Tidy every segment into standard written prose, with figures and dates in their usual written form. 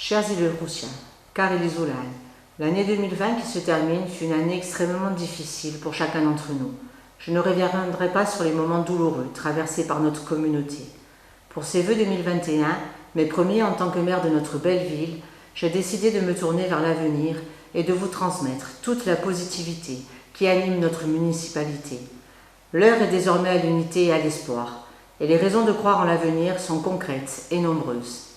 Chers Île-Roussiens, car Ilisoulan, l'année 2020 qui se termine fut une année extrêmement difficile pour chacun d'entre nous. Je ne reviendrai pas sur les moments douloureux traversés par notre communauté. Pour ces vœux 2021, mes premiers en tant que maire de notre belle ville, j'ai décidé de me tourner vers l'avenir et de vous transmettre toute la positivité qui anime notre municipalité. L'heure est désormais à l'unité et à l'espoir, et les raisons de croire en l'avenir sont concrètes et nombreuses.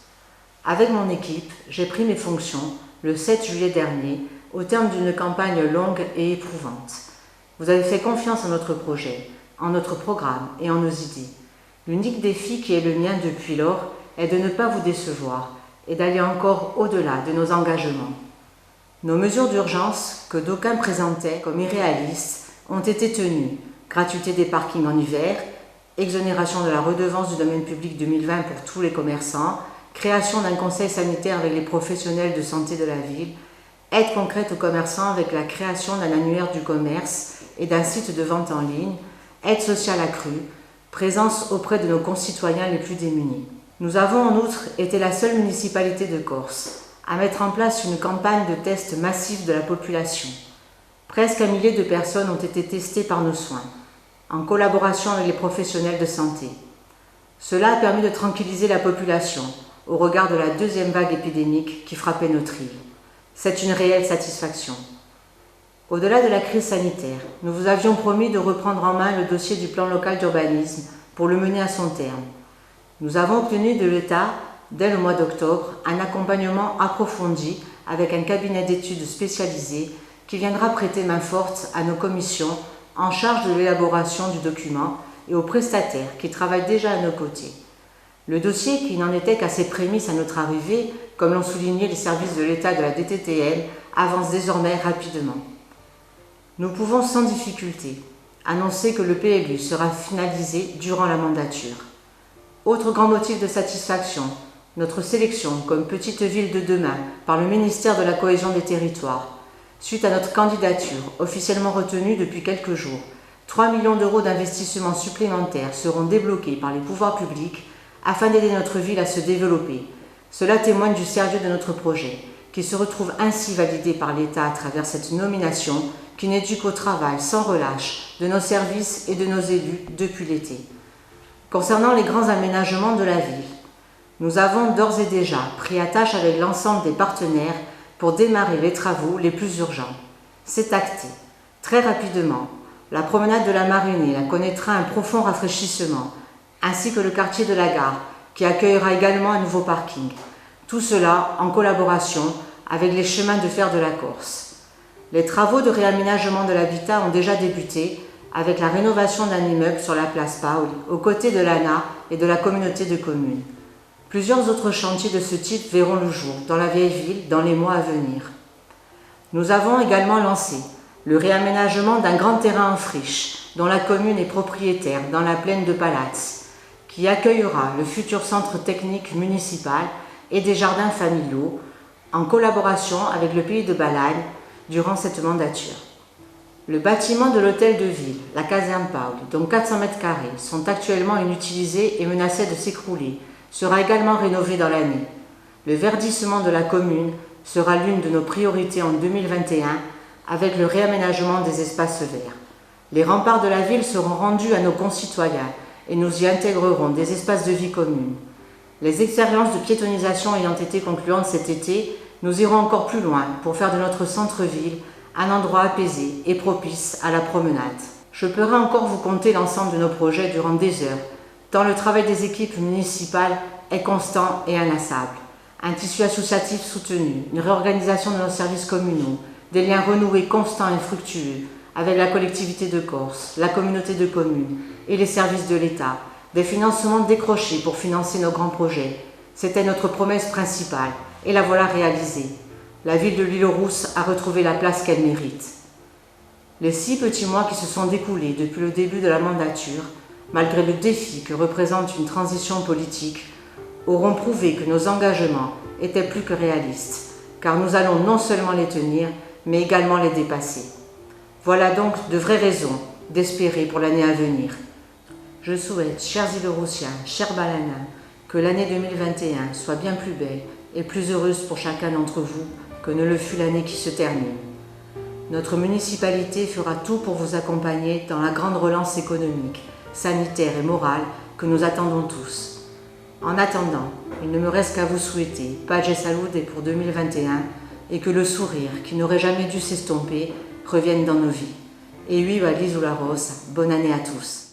Avec mon équipe, j'ai pris mes fonctions le 7 juillet dernier, au terme d'une campagne longue et éprouvante. Vous avez fait confiance en notre projet, en notre programme et en nos idées. L'unique défi qui est le mien depuis lors est de ne pas vous décevoir et d'aller encore au-delà de nos engagements. Nos mesures d'urgence, que d'aucuns présentaient comme irréalistes, ont été tenues. Gratuité des parkings en hiver, exonération de la redevance du domaine public 2020 pour tous les commerçants, création d'un conseil sanitaire avec les professionnels de santé de la ville, aide concrète aux commerçants avec la création d'un annuaire du commerce et d'un site de vente en ligne, aide sociale accrue, présence auprès de nos concitoyens les plus démunis. Nous avons en outre été la seule municipalité de Corse à mettre en place une campagne de tests massifs de la population. Presque 1 millier de personnes ont été testées par nos soins, en collaboration avec les professionnels de santé. Cela a permis de tranquilliser la population au regard de la deuxième vague épidémique qui frappait notre île. C'est une réelle satisfaction. Au-delà de la crise sanitaire, nous vous avions promis de reprendre en main le dossier du plan local d'urbanisme pour le mener à son terme. Nous avons obtenu de l'État, dès le mois d'octobre, un accompagnement approfondi avec un cabinet d'études spécialisé qui viendra prêter main forte à nos commissions en charge de l'élaboration du document et aux prestataires qui travaillent déjà à nos côtés. Le dossier, qui n'en était qu'à ses prémices à notre arrivée, comme l'ont souligné les services de l'État de la DTTL, avance désormais rapidement. Nous pouvons sans difficulté annoncer que le PLU sera finalisé durant la mandature. Autre grand motif de satisfaction, notre sélection comme petite ville de demain par le ministère de la Cohésion des Territoires. Suite à notre candidature, officiellement retenue depuis quelques jours, 3 millions d'euros d'investissements supplémentaires seront débloqués par les pouvoirs publics afin d'aider notre ville à se développer. Cela témoigne du sérieux de notre projet, qui se retrouve ainsi validé par l'État à travers cette nomination qui n'est due qu'au travail sans relâche de nos services et de nos élus depuis l'été. Concernant les grands aménagements de la ville, nous avons d'ores et déjà pris attache avec l'ensemble des partenaires pour démarrer les travaux les plus urgents. C'est acté. Très rapidement, la promenade de la Marinée connaîtra un profond rafraîchissement, ainsi que le quartier de la Gare, qui accueillera également un nouveau parking. Tout cela en collaboration avec les chemins de fer de la Corse. Les travaux de réaménagement de l'habitat ont déjà débuté avec la rénovation d'un immeuble sur la place Paul, aux côtés de l'ANA et de la communauté de communes. Plusieurs autres chantiers de ce type verront le jour dans la vieille ville dans les mois à venir. Nous avons également lancé le réaménagement d'un grand terrain en friche, dont la commune est propriétaire dans la plaine de Palaz, qui accueillera le futur centre technique municipal et des jardins familiaux, en collaboration avec le pays de Balagne durant cette mandature. Le bâtiment de l'hôtel de ville, la caserne Paul, dont 400 m², sont actuellement inutilisés et menaçaient de s'écrouler, sera également rénové dans l'année. Le verdissement de la commune sera l'une de nos priorités en 2021 avec le réaménagement des espaces verts. Les remparts de la ville seront rendus à nos concitoyens et nous y intégrerons des espaces de vie communes. Les expériences de piétonisation ayant été concluantes cet été, nous irons encore plus loin pour faire de notre centre-ville un endroit apaisé et propice à la promenade. Je pourrai encore vous conter l'ensemble de nos projets durant des heures, tant le travail des équipes municipales est constant et inlassable. Un tissu associatif soutenu, une réorganisation de nos services communaux, des liens renoués constants et fructueux avec la collectivité de Corse, la communauté de communes et les services de l'État, des financements décrochés pour financer nos grands projets. C'était notre promesse principale et la voilà réalisée. La ville de l'Île-Rousse a retrouvé la place qu'elle mérite. Les 6 petits mois qui se sont découlés depuis le début de la mandature, malgré le défi que représente une transition politique, auront prouvé que nos engagements étaient plus que réalistes, car nous allons non seulement les tenir, mais également les dépasser. Voilà donc de vraies raisons d'espérer pour l'année à venir. Je souhaite, chers Île-Roussiens, chers Balanins, que l'année 2021 soit bien plus belle et plus heureuse pour chacun d'entre vous que ne le fut l'année qui se termine. Notre municipalité fera tout pour vous accompagner dans la grande relance économique, sanitaire et morale que nous attendons tous. En attendant, il ne me reste qu'à vous souhaiter Pace e Salute pour 2021 et que le sourire, qui n'aurait jamais dû s'estomper, revienne dans nos vies. Et viva l'Isola Rossa, bonne année à tous.